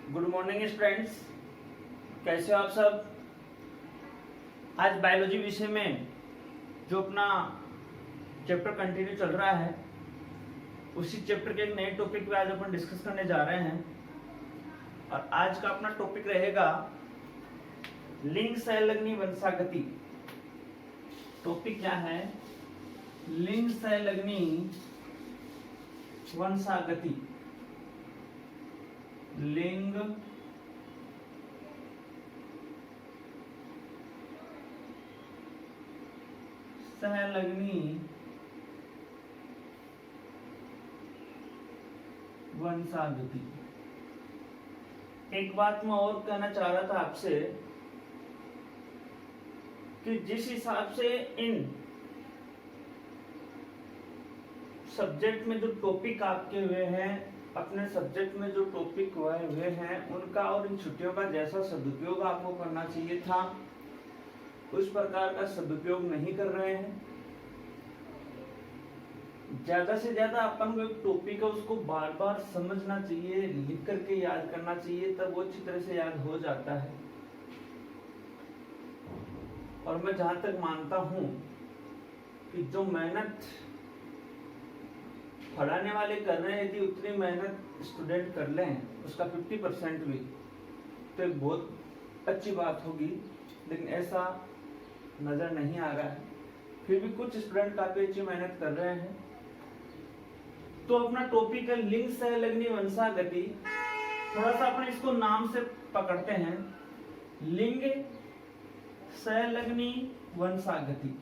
Good morning students, कैसे हो आप सब। आज बायोलॉजी विषय में जो अपना चैप्टर कंटिन्यू चल रहा है उसी चैप्टर के एक नए टॉपिक पे आज अपन डिस्कस करने जा रहे हैं। और आज का अपना टॉपिक रहेगा लिंग संलग्नी वंशागति। टॉपिक क्या है? लिंग संलग्नी वंशागति। लिंग संलग्नी वंशागति। एक बात मैं और कहना चाह रहा था आपसे कि जिस हिसाब से इन सब्जेक्ट में जो टॉपिक आपके हुए हैं, अपने सब्जेक्ट में जो टॉपिक हुए हैं उनका और इन छुट्टियों का जैसा सदुपयोग आपको करना चाहिए था उस प्रकार का सदुपयोग नहीं कर रहे हैं। ज्यादा से ज्यादा अपन को एक टॉपिक है उसको बार बार समझना चाहिए, लिख करके याद करना चाहिए, तब वो अच्छी तरह से याद हो जाता है। और मैं जहां तक मानता हूं कि जो मेहनत पढ़ाने वाले कर रहे हैं यदि उतनी मेहनत स्टूडेंट कर लें उसका 50% भी तो एक बहुत अच्छी बात होगी, लेकिन ऐसा नजर नहीं आ रहा है। फिर भी कुछ स्टूडेंट काफी अच्छी मेहनत कर रहे हैं। तो अपना टॉपिक है लिंग संलग्नी वंशागति। थोड़ा सा अपने इसको नाम से पकड़ते हैं, लिंग संलग्नी वंशागति।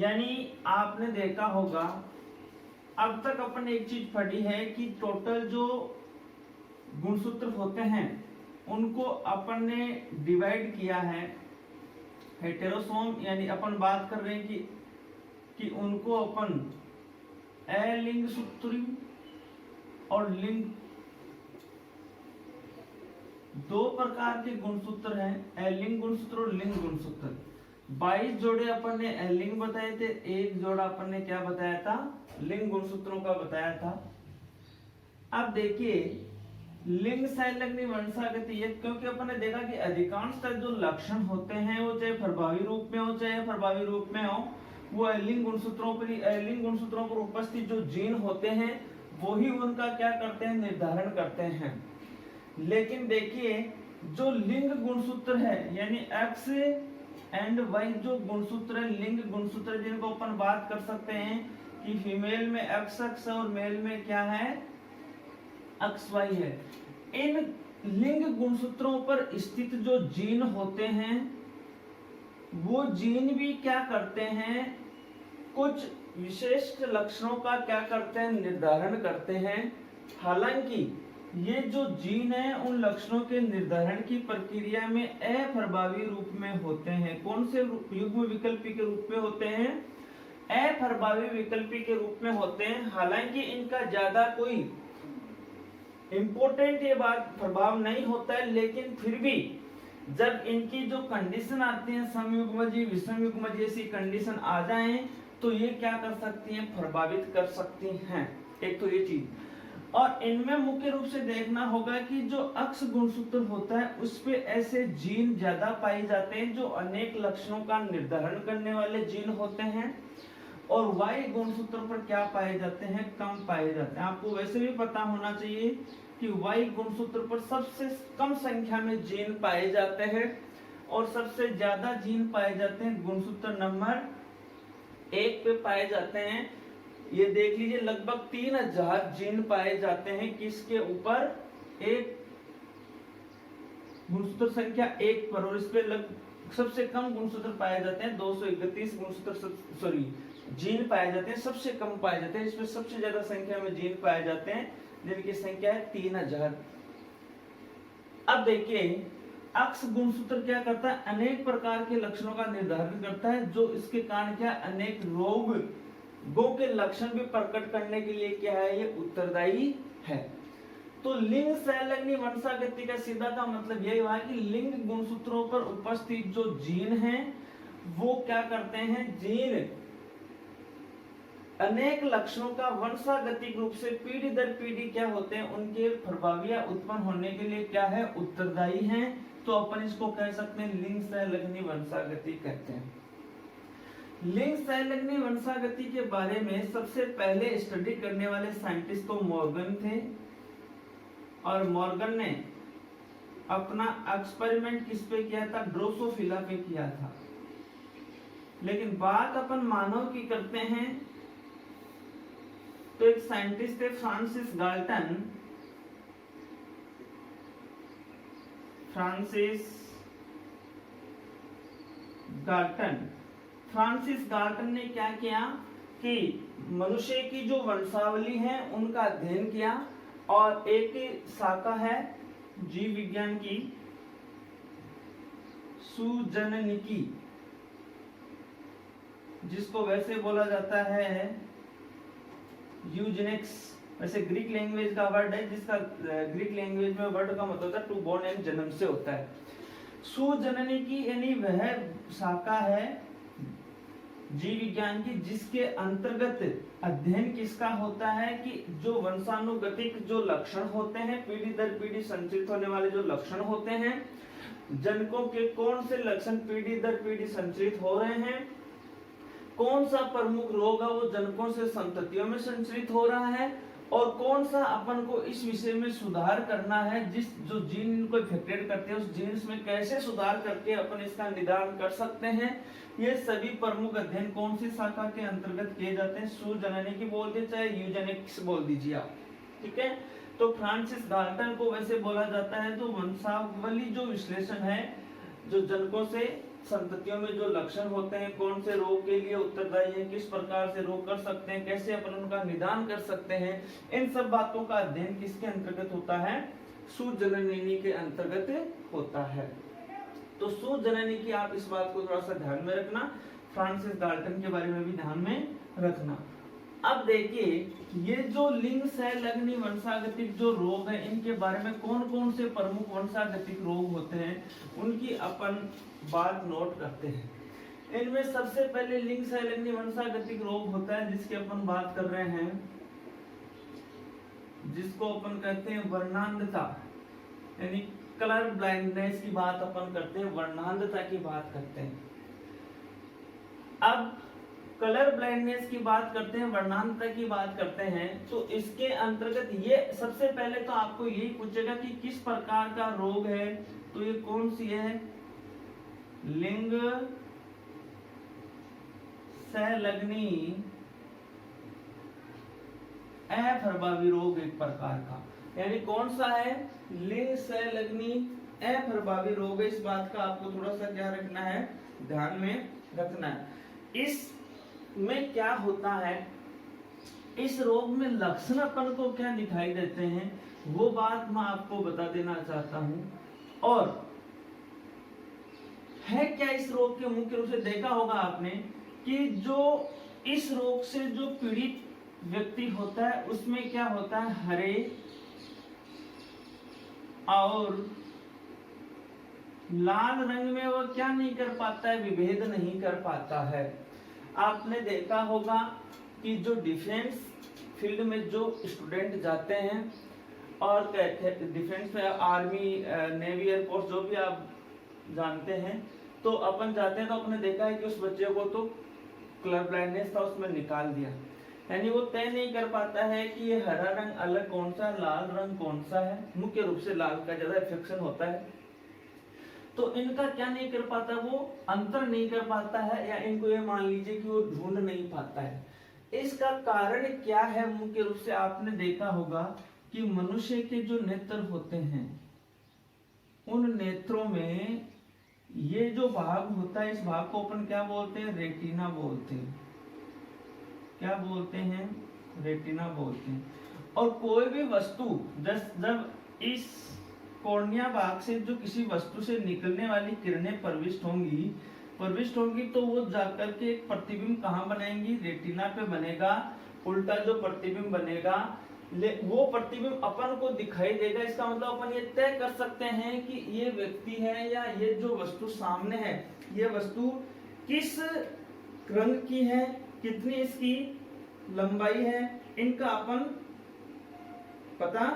यानी आपने देखा होगा अब तक अपन एक चीज पढ़ी है कि टोटल जो गुणसूत्र होते हैं उनको अपन ने डिवाइड किया है हेटेरोसोम, यानी अपन बात कर रहे हैं कि उनको अपन अलिंग सूत्री और लिंग, दो प्रकार के गुणसूत्र हैं, अलिंग गुणसूत्र और लिंग गुणसूत्र। 22 जोड़े अपन ने अलिंग बताए थे, एक जोड़ा अपन ने क्या बताया था? लिंग गुणसूत्रों का बताया था। अब देखिए लिंग संलग्नी वंशागति, क्योंकि अपन ने देखा कि अधिकांशतः जो लक्षण होते हैं वो चाहे प्रभावी रूप में हो चाहे अप्रभावी रूप में हो, वो लिंग गुणसूत्रों पर उपस्थित जो जीन होते हैं वो ही उनका क्या करते हैं? निर्धारण करते हैं। लेकिन देखिए जो लिंग गुणसूत्र है यानी एक्स एंड वाई जो गुणसूत्र है, लिंग गुणसूत्र जिनको अपन बात कर सकते हैं कि फीमेल में एक्स अक्ष और मेल में क्या है? एक्स वाई है। इन लिंग गुणसूत्रों पर स्थित जो जीन होते हैं वो जीन भी क्या करते हैं? कुछ विशिष्ट लक्षणों का क्या करते हैं? निर्धारण करते हैं। हालांकि ये जो जीन है उन लक्षणों के निर्धारण की प्रक्रिया में अप्रभावी रूप में होते हैं। कौन से युग्म विकल्पी के रूप में होते हैं? अप्रभावी विकल्पी के रूप में होते हैं। हालांकि इनका ज्यादा कोई इंपॉर्टेंट ये बात प्रभाव नहीं होता है, लेकिन फिर भी जब इनकी जो कंडीशन आती है समयुग्मजी विषम युग्मजी ऐसी कंडीशन आ जाए तो ये क्या कर सकती हैं? प्रभावित कर सकती हैं। एक तो ये चीज। और इनमें मुख्य रूप से देखना होगा कि जो अक्ष गुणसूत्र होता है उस पे ऐसे जीन ज्यादा पाए जाते हैं जो अनेक लक्षणों का निर्धारण करने वाले जीन होते हैं, और वाई गुणसूत्र पर क्या पाए जाते हैं? कम पाए जाते हैं। आपको वैसे भी पता होना चाहिए कि वाई गुणसूत्र पर सबसे कम संख्या में जीन पाए जाते हैं और सबसे ज्यादा जीन पाए जाते हैं गुणसूत्र नंबर 1 पे पाए जाते हैं। ये देख लीजिए लगभग 3000 जीन पाए जाते हैं किसके ऊपर? एक गुणसूत्र संख्या 1 पर, और इस पे सबसे कम गुणसूत्र पाए जाते हैं 231 गुणसूत्र जीन पाए जाते हैं, सबसे कम पाए जाते हैं। इसमें सबसे ज्यादा संख्या में जीन पाए जाते हैं जिनकी संख्या है 3000। अब देखिए अक्ष गुणसूत्र क्या करता है? अनेक प्रकार के लक्षणों का निर्धारण करता है जो इसके कारण क्या अनेक रोगों के लक्षण भी प्रकट करने के लिए क्या है? ये उत्तरदायी है। तो लिंग संलग्नी वंशागति का सीधा का मतलब यही हुआ कि लिंग गुणसूत्रों पर उपस्थित जो जीन हैं वो क्या करते हैं? जीन अनेक लक्षणों का वंशागतिक रूप से पीढ़ी दर पीढ़ी क्या होते हैं, उनके प्रभावियां उत्पन्न होने के लिए क्या है, उत्तरदायी हैं। तो अपन इसको कह सकते हैं लिंग संलग्नी वंशागति कहते हैं। लिंग संलग्नी वंशागति के बारे में सबसे पहले स्टडी करने वाले साइंटिस्ट तो मॉर्गन थे, और मॉर्गन ने अपना एक्सपेरिमेंट किस पे किया था, ड्रोसोफिला पे किया था। लेकिन बात अपन मानव की करते हैं तो एक साइंटिस्ट थे फ्रांसिस गाल्टन। फ्रांसिस गाल्टन ने क्या किया कि मनुष्य की जो वंशावली है उनका अध्ययन किया, और एक शाखा है जीव विज्ञान की सुजननिकी, जिसको वैसे बोला जाता है यूजेनिक्स। वैसे ग्रीक लैंग्वेज का वर्ड है, जिसका ग्रीक लैंग्वेज में वर्ड का मतलब होता है टू बोर्न, यानी जन्म से होता है। सुजननिकी यानी वह शाखा है जीव विज्ञान की जिसके अंतर्गत अध्ययन किसका होता है कि जो वंशानुगतिक जो लक्षण होते हैं, पीढ़ी दर पीढ़ी संचित होने वाले जो लक्षण होते हैं, जनकों के कौन से लक्षण पीढ़ी दर पीढ़ी संचित हो रहे हैं, कौन सा प्रमुख रोग है वो जनकों से संततियों में संचरित हो रहा है, और कौन सा अपन को इस विषय में सुधार करना है, जिस जो जीन को इफेक्टेड करते हैं उस जीन्स में कैसे सुधार करके अपन इसका निदान कर सकते हैं। ये सभी प्रमुख अध्ययन कौन सी शाखा के अंतर्गत किए जाते हैं, सुजननिकी बोल दीजिए चाहे यूजेनिक्स बोल दीजिए आप, ठीक है। तो फ्रांसिस गाल्टन को वैसे बोला जाता है तो वंशावली जो विश्लेषण है, जो जनकों से संततियों में जो लक्षण होते हैं, कौन से रोग के लिए उत्तरदायी है, किस प्रकार से रोग कर सकते हैं, कैसे अपन उनका निदान कर सकते हैं, इन सब बातों का अध्ययन किसके अंतर्गत होता है, सुजननिकी के अंतर्गत होता है। तो सुजननिकी, आप इस बात को थोड़ा सा ध्यान में रखना, फ्रांसिस गाल्टन के बारे में भी ध्यान में रखना। अब देखिए ये जो लिंग संलग्नी वंशागतिक जो रोग है, इनके बारे में कौन कौन से प्रमुख वंशागतिक रोग होते हैं उनकी अपन बात नोट करते हैं। इनमें सबसे पहले लिंग संलग्नी वंशागतिक रोग होता है जिसकी अपन बात कर रहे हैं, जिसको अपन कहते हैं वर्णांधता, यानी कलर ब्लाइंडनेस की बात अपन करते हैं, वर्णांधता की बात करते हैं। अब कलर ब्लाइंडनेस की बात करते हैं, वर्णांधता की बात करते हैं, तो इसके अंतर्गत ये सबसे पहले तो आपको यही पूछेगा कि किस प्रकार का रोग है, तो ये कौन सी है, लिंग संलग्नी अप्रभावी रोग एक प्रकार का, यानी कौन सा है, लिंग संलग्नी अप्रभावी रोग है। इस बात का आपको थोड़ा सा क्या रखना है, ध्यान में रखना है। इस में क्या होता है, इस रोग में लक्षण अपन को क्या दिखाई देते हैं वो बात मैं आपको बता देना चाहता हूं। और है क्या इस रोग के मुख्य रूप से देखा होगा आपने कि जो इस रोग से जो पीड़ित व्यक्ति होता है उसमें क्या होता है, हरे और लाल रंग में वो क्या नहीं कर पाता है, विभेद नहीं कर पाता है। आपने देखा होगा कि जो डिफेंस फील्ड में जो स्टूडेंट जाते हैं और डिफेंस में आर्मी नेवी एयरफोर्स जो भी आप जानते हैं, तो अपन जाते हैं तो आपने देखा है कि उस बच्चे को तो कलर ब्लाइंडनेस था, उसमें निकाल दिया, यानी वो तय नहीं कर पाता है कि ये हरा रंग अलग कौन सा, लाल रंग कौन सा है। मुख्य रूप से लाल का ज्यादा इफेक्शन होता है, तो इनका क्या नहीं कर पाता, वो अंतर नहीं कर पाता है, या इनको ये मान लीजिए कि वो ढूंढ नहीं पाता है। इसका कारण क्या है, मुख्य रूप से आपने देखा होगा कि मनुष्य के जो नेत्र होते हैं उन नेत्रों में ये जो भाग होता है, इस भाग को अपन क्या बोलते हैं, रेटिना बोलते हैं। क्या बोलते हैं, रेटिना बोलते हैं। और कोई भी वस्तु जब इस कॉर्निया भाग से जो किसी वस्तु से निकलने वाली किरणें प्रविष्ट होंगी तो वो जाकर के एक प्रतिबिंब कहाँ बनाएंगी, रेटिना पे बनेगा। उल्टा जो प्रतिबिंब बनेगा वो प्रतिबिंब अपन को दिखाई देगा। इसका मतलब अपन ये तय कर सकते हैं कि ये व्यक्ति है या ये जो वस्तु सामने है, ये वस्तु किस रंग की है, कितनी इसकी लंबाई है, इनका अपन पता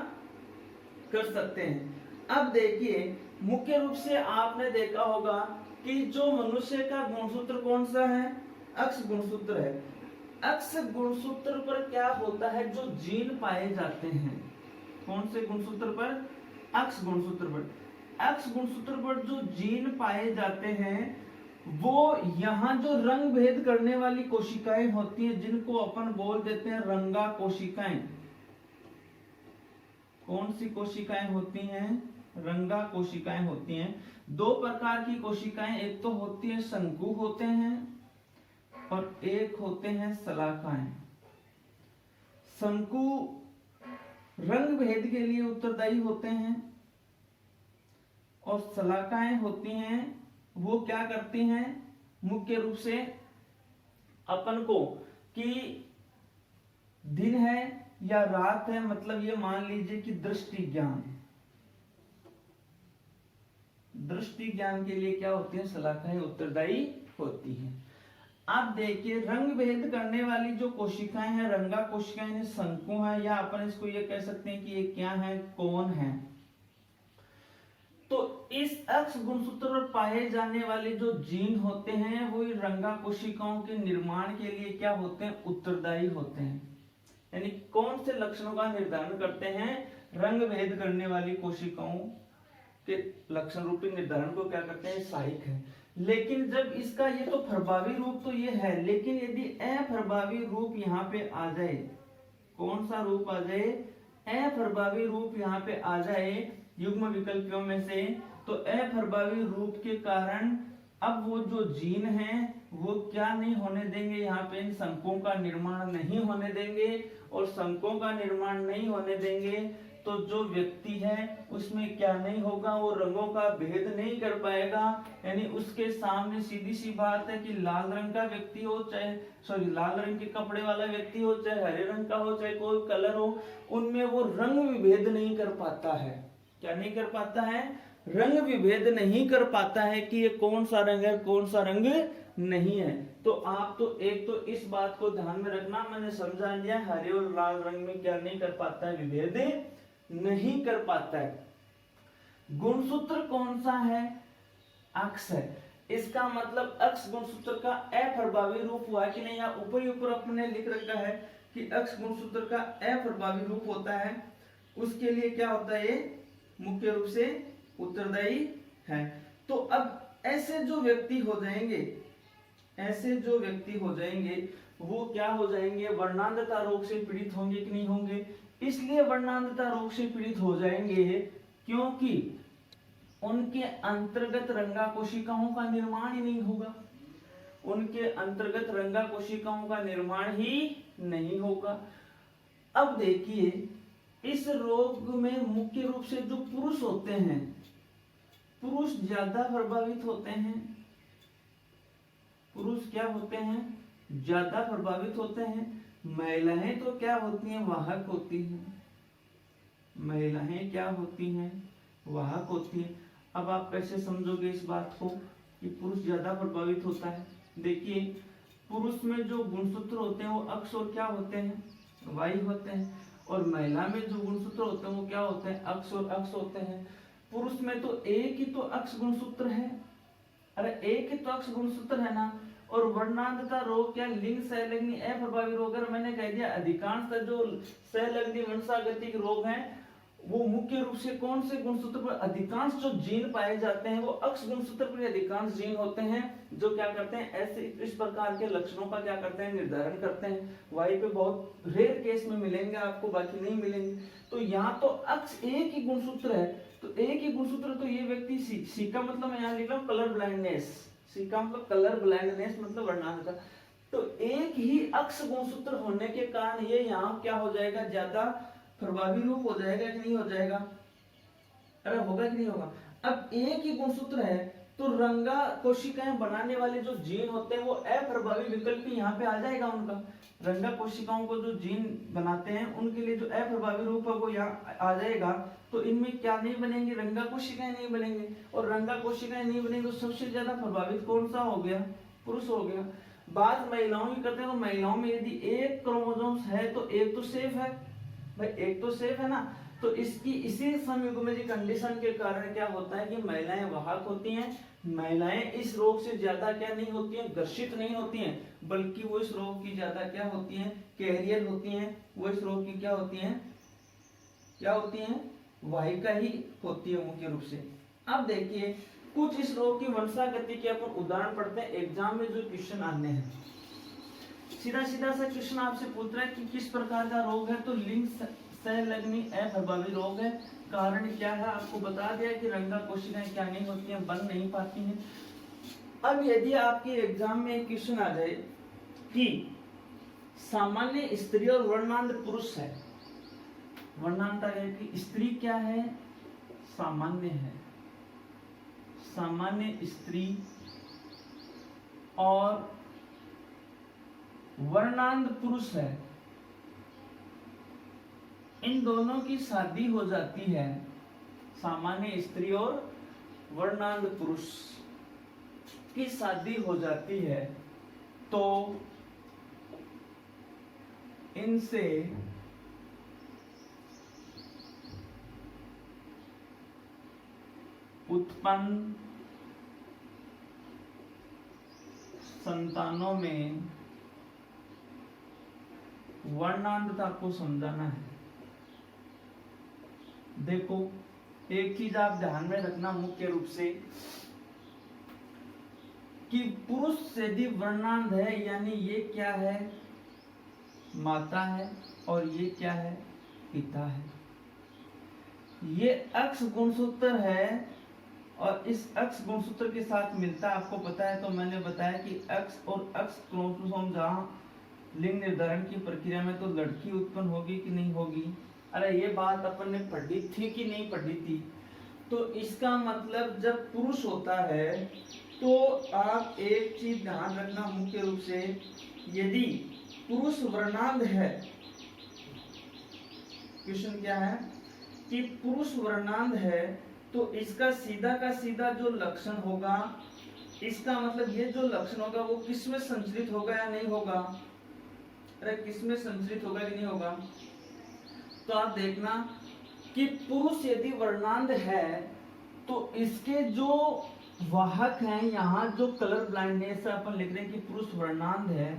कर सकते हैं। अब देखिए मुख्य रूप से आपने देखा होगा कि जो मनुष्य का गुणसूत्र कौन सा है, अक्ष गुणसूत्र है। अक्ष गुणसूत्र पर क्या होता है, जो जीन पाए जाते हैं, कौन से गुणसूत्र पर, अक्ष गुणसूत्र पर। अक्ष गुणसूत्र पर जो जीन पाए जाते हैं वो यहाँ जो रंग भेद करने वाली कोशिकाएं होती हैं, जिनको अपन बोल देते हैं रंगा कोशिकाएं। कौन सी कोशिकाएं होती हैं, रंगा कोशिकाएं होती हैं। दो प्रकार की कोशिकाएं, एक तो होती है शंकु होते हैं और एक होते हैं शलाकाएं। शंकु रंग भेद के लिए उत्तरदायी होते हैं और शलाकाएं होती हैं वो क्या करती हैं, मुख्य रूप से अपन को कि दिन है या रात है, मतलब ये मान लीजिए कि दृष्टि ज्ञान, दृष्टि ज्ञान के लिए क्या होती है, शलाकाएं उत्तरदायी होती हैं। आप देखिए रंग भेद करने वाली जो कोशिकाएं हैं, रंगा कोशिकाएं शंकु है, या अपन इसको ये कह सकते हैं कि ये क्या है, कोन है। तो इस अक्ष गुणसूत्र पर पाए जाने वाले जो जीन होते हैं वो रंगा कोशिकाओं के निर्माण के लिए क्या होते हैं, उत्तरदायी होते हैं। यानी कौन से लक्षणों का निर्धारण करते हैं, रंग भेद करने वाली कोशिकाओं के लक्षण रूपी निर्धारण को क्या करते हैं, सहायक है। लेकिन जब इसका ये तो प्रभावी रूप तो ये है, लेकिन यदि अप्रभावी रूप यहाँ पे आ जाए, कौन सा रूप आ जाए, अप्रभावी रूप यहाँ पे आ जाए युग्म विकल्पियों में से, तो अप्रभावी रूप के कारण अब वो जो जीन है वो क्या नहीं होने देंगे, यहाँ पे इन शंकुओं का निर्माण नहीं होने देंगे, और शंकुओं का निर्माण नहीं होने देंगे तो जो व्यक्ति है उसमें क्या नहीं होगा, वो रंगों का भेद नहीं कर पाएगा। यानी उसके सामने सीधी सी बात है कि लाल रंग का व्यक्ति हो, चाहे लाल रंग के कपड़े वाला व्यक्ति हो, चाहे हरे रंग का हो, चाहे कोई कलर हो, उनमें वो रंग विभेद नहीं कर पाता है। क्या नहीं कर पाता है, रंग विभेद नहीं कर पाता है कि ये कौन सा रंग है, कौन सा रंग नहीं है। तो आप तो एक तो इस बात को ध्यान में रखना, मैंने समझा दिया, हरे और लाल रंग में क्या नहीं कर पाता है, विभेद नहीं कर पाता है। गुणसूत्र कौन सा है, अक्ष है। इसका मतलब अक्ष गुणसूत्र का अप्रभावी रूप हुआ कि नहीं, या ऊपर ही ऊपर अपने लिख रखा है कि अक्ष गुणसूत्र का अप्रभावी रूप होता है, उसके लिए क्या होता है, ये मुख्य रूप से उत्तरदायी है। तो अब ऐसे जो व्यक्ति हो जाएंगे, ऐसे जो व्यक्ति हो जाएंगे वो क्या हो जाएंगे, वर्णांधता रोग से पीड़ित होंगे कि नहीं होंगे। इसलिए वर्णांधता रोग से पीड़ित हो जाएंगे क्योंकि उनके अंतर्गत रंगा कोशिकाओं का निर्माण ही नहीं होगा, उनके अंतर्गत रंगा कोशिकाओं का निर्माण ही नहीं होगा। अब देखिए इस रोग में मुख्य रूप से जो पुरुष होते हैं, पुरुष ज्यादा प्रभावित होते हैं। पुरुष क्या होते हैं, ज्यादा प्रभावित होते हैं। महिलाएं तो क्या होती हैं, वाहक होती हैं। महिलाएं क्या होती हैं, वाहक होती हैं। अब आप कैसे समझोगे इस बात को कि पुरुष ज्यादा प्रभावित होता है। देखिए पुरुष में जो गुणसूत्र होते हैं वो अक्ष और क्या होते हैं, वायु होते हैं, और महिला में जो गुणसूत्र होते हैं वो क्या होते हैं, अक्ष और अक्ष होते हैं। पुरुष में तो एक ही तो अक्ष गुणसूत्र है, अरे एक ही तो अक्ष गुणसूत्र है ना। और वर्णांधता रोग क्या, लिंग सहलग्नी अप्रभावी रोग, अगर मैंने कह दिया अधिकांश जो सहलग्नी वंशागतिक रोग हैं वो मुख्य रूप से कौन से गुणसूत्र पर, अधिकांश जो जीन पाए जाते हैं वो अक्ष गुणसूत्र पर अधिकांश जीन होते हैं, जो क्या करते हैं, ऐसे इस प्रकार के लक्षणों का क्या करते हैं, निर्धारण करते हैं। वायु पे बहुत रेयर केस में मिलेंगे आपको, बाकी नहीं मिलेंगे। तो यहाँ तो अक्ष एक ही गुणसूत्र है, तो एक ही गुणसूत्र, तो ये व्यक्ति सी का मतलब मैं यहाँ लिख रहा हूँ कलर ब्लाइंडनेस, सी का मतलब कलर ब्लाइंडनेस मतलब वर्णांधता। तो एक ही अक्ष गुणसूत्र होने के कारण ये यहाँ क्या हो जाएगा, ज्यादा प्रभावी रूप हो जाएगा कि नहीं हो जाएगा, अरे होगा कि नहीं होगा। अब एक ही गुणसूत्र है तो रंगा कोशिकाएं बनाने वाले जो जीन होते हैं वो अप्रभावी विकल्प यहाँ पे आ जाएगा उनका। रंगा कोशिकाओं को जो जीन बनाते हैं उनके लिए जो अप्रभावी रूप है वो यहाँ आ जाएगा। तो इनमें क्या नहीं बनेंगे, रंगा कोशिकाएं नहीं बनेंगे, और रंगा कोशिकाएं नहीं बनेंगे तो सबसे ज्यादा प्रभावित कौन सा हो गया, पुरुष हो गया। बात महिलाओं की करते हैं, तो महिलाओं में यदि एक क्रोमोसोम्स है तो एक तो सेफ है भाई, एक तो सेफ है ना। तो इसकी इसी समयुग्मजी कंडीशन के कारण क्या होता है कि महिलाएं वाहक होती हैं। महिलाएं इस रोग से ज्यादा क्या नहीं होती हैं, ग्रसित नहीं होती हैं, बल्कि वो इस रोग की ज्यादा क्या होती हैं, कैरियर होती हैं। वो इस रोग की क्या होती हैं, क्या होती हैं, वाहिका ही होती है मुख्य रूप से। अब देखिए कुछ इस रोग की वंशागति के अपन उदाहरण पढ़ते हैं, एग्जाम में जो क्वेश्चन आने हैं। सीधा सीधा सा क्वेश्चन आपसे पूछ रहा है कि किस प्रकार का रोग है, तो लिंग संलग्नी अप्रभावी रोग है। कारण क्या है, आपको बता दिया कि रंगा कोशिकाएं क्या नहीं होती हैं, बन नहीं पाती हैं। अब यदि आपके एग्जाम में एक क्वेश्चन आ जाए कि सामान्य स्त्री और वर्णांध पुरुष है, वर्णांता है कि स्त्री क्या है, सामान्य है, सामान्य स्त्री और वर्णांध पुरुष है, इन दोनों की शादी हो जाती है, सामान्य स्त्री और वर्णांध पुरुष की शादी हो जाती है, तो इनसे उत्पन्न संतानों में वर्णांधता को समझाना है। देखो एक चीज आप ध्यान में रखना मुख्य रूप से कि पुरुष यदि वर्णांध है, यानी ये क्या है, माता है, और ये क्या है, पिता है। ये अक्ष गुणसूत्र है और इस अक्ष गुणसूत्र के साथ मिलता है, आपको पता है। तो मैंने बताया कि अक्ष और अक्ष क्रोमोसोम जहां लिंग निर्धारण की प्रक्रिया में, तो लड़की उत्पन्न होगी कि नहीं होगी। अरे ये बात अपन ने पढ़ी थी कि नहीं पढ़ी थी। तो इसका मतलब जब पुरुष होता है तो आप एक चीज ध्यान रखना मुख्य रूप से, यदि पुरुष वर्णांध है, क्वेश्चन क्या है कि पुरुष वर्णांध है, तो इसका सीधा का सीधा जो लक्षण होगा, इसका मतलब ये जो लक्षण होगा वो किसमें संचरित होगा या नहीं होगा। अरे किसमें संचरित होगा कि नहीं होगा। तो आप देखना कि पुरुष यदि वर्णांध है तो इसके जो वाहक हैं, यहाँ जो कलर ब्लाइंडनेस से अपन लिख रहे हैं कि पुरुष वर्णांध है,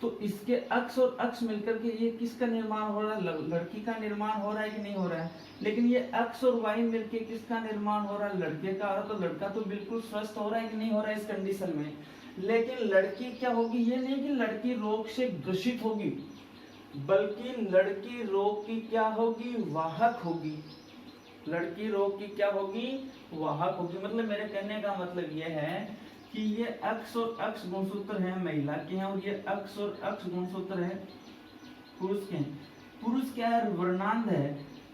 तो इसके अक्ष और अक्ष मिलकर के ये किसका निर्माण हो रहा है, लड़की का निर्माण हो रहा है कि नहीं हो रहा है। लेकिन ये अक्ष और वाई मिलके किसका निर्माण हो रहा है, लड़के का। और तो लड़का तो बिल्कुल स्वस्थ हो रहा है कि नहीं हो रहा है इस कंडीशन में। लेकिन लड़की क्या होगी, ये नहीं कि लड़की रोग से ग्रसित होगी, बल्कि लड़की रोग की क्या होगी, वाहक होगी। लड़की रोग की क्या होगी, वाहक होगी। मतलब मेरे कहने का मतलब यह है कि ये अक्ष और अक्ष गुणसूत्र है महिला के हैं, और ये अक्ष और अक्ष गुणसूत्र है पुरुष के। पुरुष क्या है, वर्णांध है,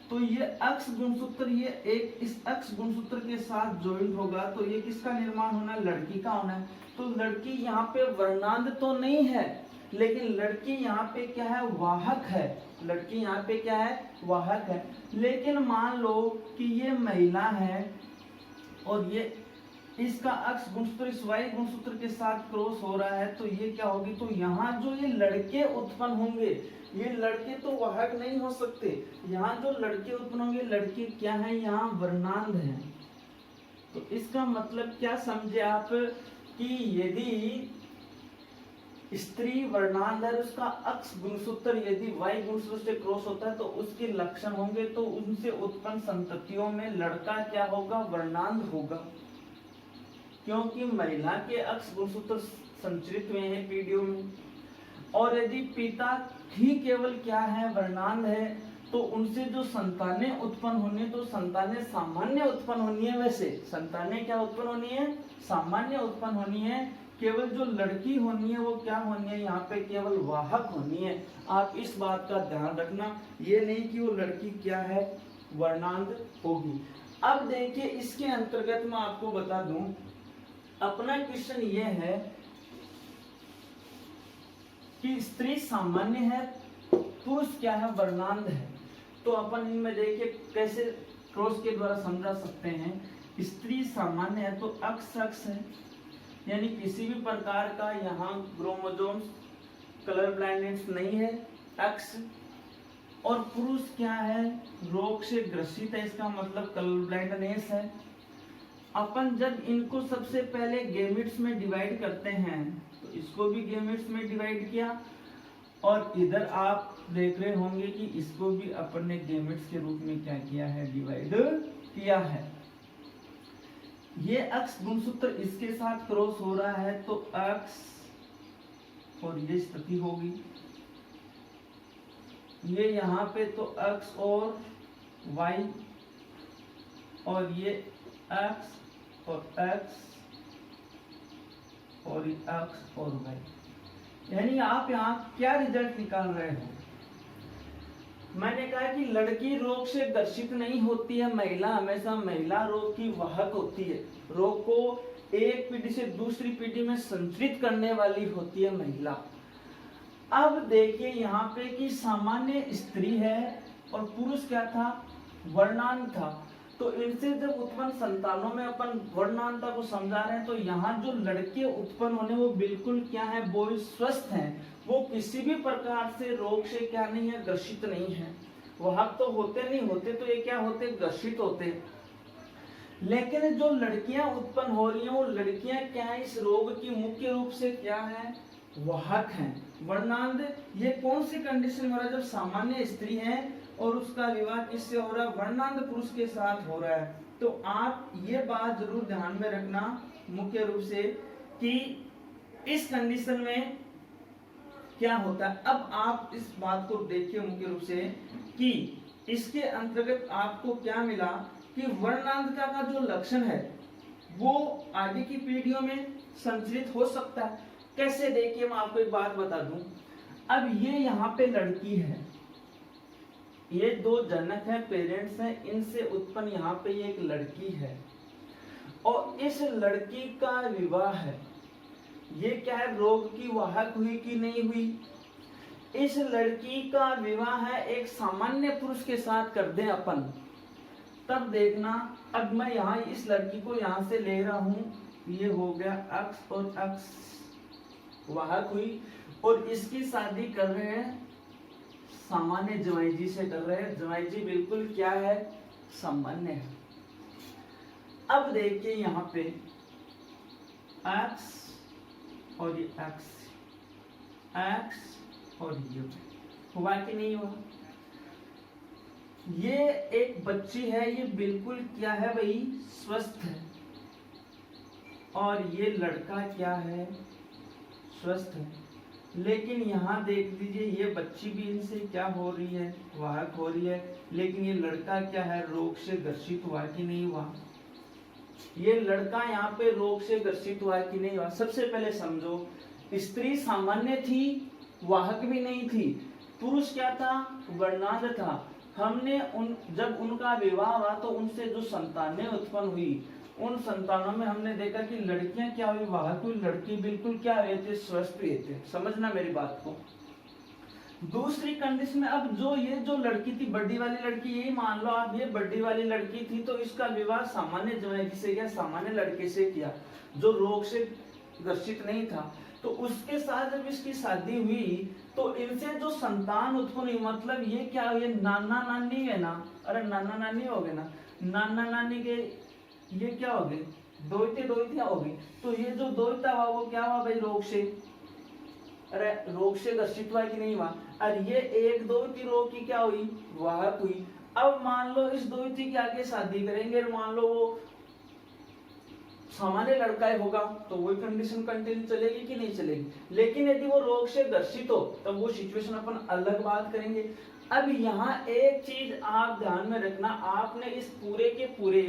तो ये अक्ष गुणसूत्र ये एक इस अक्ष गुणसूत्र के साथ ज्वाइंट होगा, तो ये किसका निर्माण होना है, लड़की का होना है। तो लड़की यहाँ पे वर्णांध तो नहीं है, लेकिन लड़की यहाँ पे क्या है, वाहक है। लड़की यहाँ पे क्या है, वाहक है। लेकिन मान लो कि ये महिला है और ये इसका अक्ष गुणसूत्र इस वाई गुणसूत्र के साथ क्रॉस हो रहा है, तो ये क्या होगी, तो यहाँ जो ये लड़के उत्पन्न होंगे, ये लड़के तो वाहक नहीं हो सकते। यहाँ जो लड़के उत्पन्न होंगे, लड़के क्या है, यहाँ वर्णांध है। तो इसका मतलब क्या समझे आप कि यदि स्त्री वर्णांध है, उसका अक्ष गुणसूत्र यदि वाई गुणसूत्र से क्रॉस होता है तो उसके लक्षण होंगे, तो उनसे उत्पन्न संततियों में लड़का क्या होगा, वर्णांध होगा, क्योंकि महिला के अक्ष गुणसूत्र संचरित हुए हैं पीढ़ियों में। और यदि पिता ही केवल क्या है, वर्णांध है, तो उनसे जो संतानें उत्पन्न होनी है, तो संतानें सामान्य उत्पन्न होनी है। वैसे संतानें क्या उत्पन्न होनी है, सामान्य उत्पन्न होनी है। केवल जो लड़की होनी है वो क्या होनी है, यहाँ पे केवल वाहक होनी है। आप इस बात का ध्यान रखना, ये नहीं कि वो लड़की क्या है, वर्णांध होगी। अब देखिए इसके अंतर्गत मैं आपको बता दूं, अपना क्वेश्चन ये है कि स्त्री सामान्य है, पुरुष क्या है, वर्णांध है। तो अपन इनमें देखिए कैसे क्रॉस के द्वारा समझा सकते हैं। स्त्री सामान्य है तो अक्ष अक्ष है, यानी किसी भी प्रकार का यहाँ क्रोमोसोम्स कलर ब्लाइंडनेस नहीं है, एक्स। और पुरुष क्या है, रोग से ग्रसित है, इसका मतलब कलर ब्लाइंडनेस है। अपन जब इनको सबसे पहले गैमेट्स में डिवाइड करते हैं तो इसको भी गैमेट्स में डिवाइड किया, और इधर आप देख रहे होंगे कि इसको भी अपन ने गैमेट्स के रूप में क्या किया है, डिवाइड किया है। ये एक्स गुणसूत्र इसके साथ क्रॉस हो रहा है तो एक्स और ये स्थिति होगी, ये यहाँ पे तो एक्स और वाई, और ये एक्स और एक्स और ये एक्स और वाई। यानी आप यहाँ क्या रिजल्ट निकाल रहे हो, मैंने कहा कि लड़की रोग से ग्रसित नहीं होती है, महिला हमेशा महिला रोग की वाहक होती है। रोग को एक पीढ़ी से दूसरी पीढ़ी में संचरित करने वाली होती है महिला। अब देखिए यहाँ पे कि सामान्य स्त्री है और पुरुष क्या था, वर्णांध था। तो इनसे जब उत्पन्न संतानों में अपन वर्णांधता को समझा रहे हैं, तो यहाँ जो लड़के उत्पन्न होने वो बिल्कुल क्या है, वो स्वस्थ हैं, वो किसी भी प्रकार से रोग से क्या नहीं है, ग्रसित नहीं है। वाहक तो होते नहीं, होते तो ये क्या होते, ग्रसित होते। लेकिन जो लड़कियां उत्पन्न हो रही हैं वो लड़कियां क्या है, इस रोग की मुख्य रूप से क्या है, वाहक हैं, वर्णांध। ये कौन सी कंडीशन हो रहा है, जब सामान्य स्त्री है और उसका विवाह किससे हो रहा है, वर्णांध पुरुष के साथ हो रहा है। तो आप ये बात जरूर ध्यान में रखना मुख्य रूप से कि इस कंडीशन में क्या होता है। अब आप इस बात को देखिए मुख्य रूप से कि इसके अंतर्गत आपको क्या मिला कि वर्णांधता का जो लक्षण है वो आगे की पीढ़ियों में संचरित हो सकता है। कैसे, देखिए मैं आपको एक बात बता दूं। अब ये यहाँ पे लड़की है, ये दो जनक हैं, पेरेंट्स हैं, इनसे उत्पन्न यहाँ पे ये एक लड़की है और इस लड़की का विवाह है। ये क्या है, रोग की वाहक हुई कि नहीं हुई। इस लड़की का विवाह है एक सामान्य पुरुष के साथ कर दें अपन, तब देखना। अब मैं यहाँ इस लड़की को यहाँ से ले रहा हूं, ये हो गया एक्स और एक्स वाहक हुई, और इसकी शादी कर रहे हैं सामान्य जवाई जी से कर रहे हैं। जवाई जी बिल्कुल क्या है, सामान्य है। अब देखिए यहाँ पे एक्स और ये एक्स, एक्स और ये हुआ कि नहीं हुआ। ये एक बच्ची है, ये बिल्कुल क्या है भाई, स्वस्थ है, और ये लड़का क्या है, स्वस्थ है। लेकिन यहाँ देख लीजिए ये बच्ची भी इनसे क्या हो रही है, वाहक हो रही है, लेकिन ये लड़का क्या है, रोग से ग्रसित हुआ कि नहीं हुआ। ये लड़का यहाँ पे रोग से ग्रसित हुआ कि नहीं हुआ। सबसे पहले समझो, स्त्री सामान्य थी, वाहक भी नहीं थी, पुरुष क्या था, वर्णांध था। हमने जब उनका विवाह हुआ तो उनसे जो संतानें उत्पन्न हुई, उन संतानों में हमने देखा कि लड़कियां क्या हुई, वाहक हुई, लड़की बिल्कुल क्या हुए थे, स्वस्थ हुए थे। समझना मेरी बात को। दूसरी कंडीशन में, अब जो लड़की थी, बड़ी वाली लड़की, यही मान लो आप, ये बड़ी वाली लड़की थी, तो इसका विवाह सामान्य जवाई से किया, सामान्य लड़के से किया जो रोग से ग्रसित नहीं था। तो उसके साथ जब इसकी शादी हुई तो इनसे जो संतान उत्पन्न हुई, मतलब ये क्या, ये नाना नानी है ना, अरे नाना नानी हो गए ना, नाना नानी के ये क्या हो गए, दोहितिया हो गई। तो ये जो दोहिता हुआ वो क्या हुआ भाई, रोग से, अरे रोग से ग्रसित हुआ कि नहीं हुआ। और ये एक दोहिती रोग की क्या हुई, वाहक हुई। अब मान लो इस दोहिती की आगे शादी करेंगे, मान लो वो सामान्य लड़का होगा, तो वही कंडीशन कंटिन्यू चलेगी कि नहीं चलेगी। लेकिन यदि वो रोग से ग्रसित हो तब वो सिचुएशन अपन अलग बात करेंगे। अब यहाँ एक चीज आप ध्यान में रखना, आपने इस पूरे के पूरे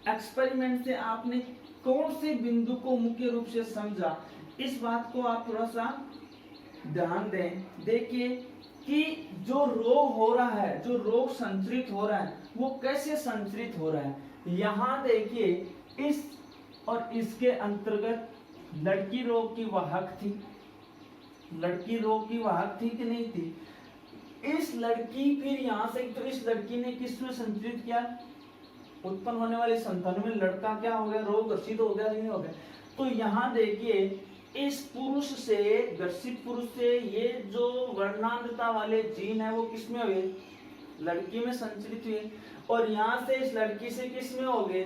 एक्सपेरिमेंट से आपने कौन से बिंदु को मुख्य रूप से समझा, इस बात को आप थोड़ा सा ध्यान दें। देखिए कि जो रोग हो रहा है, जो रोग संचरित हो रहा है, वो कैसे संचरित हो रहा है। यहाँ देखिए इस और इसके अंतर्गत लड़की रोग की वाहक थी, लड़की रोग की वाहक थी कि नहीं थी। इस लड़की फिर यहाँ से, तो इस लड़की ने किसमें संचरित किया, उत्पन्न होने वाले संतानों में लड़का क्या हो गया, रोग ग्रसित हो गया नहीं हो गया। तो यहाँ देखिए इस पुरुष से, गर्सित पुरुष से ये जो वर्णांधता वाले जीन है वो किसमें हुए, लड़की में संचरित हुए, और यहाँ से इस लड़की से किसमें हो गए,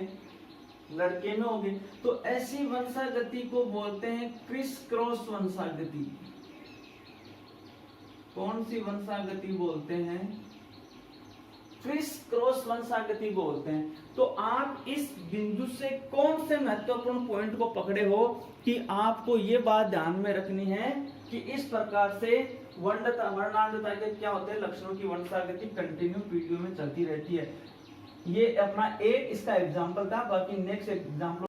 लड़के में हो गए। तो ऐसी वंशागति को बोलते हैं क्रिस क्रॉस वंशागति। कौन सी वंशागति बोलते हैं, क्रिस क्रॉस वंशागति बोलते हैं। तो आप इस बिंदु से कौन से महत्वपूर्ण पॉइंट को पकड़े हो कि आपको ये बात ध्यान में रखनी है कि इस प्रकार से वर्णांधता के क्या होते हैं लक्षणों की वंशागति कंटिन्यू पीढ़ियों में चलती रहती है। ये अपना एक इसका एग्जाम्पल था, बाकी नेक्स्ट एग्जाम्पल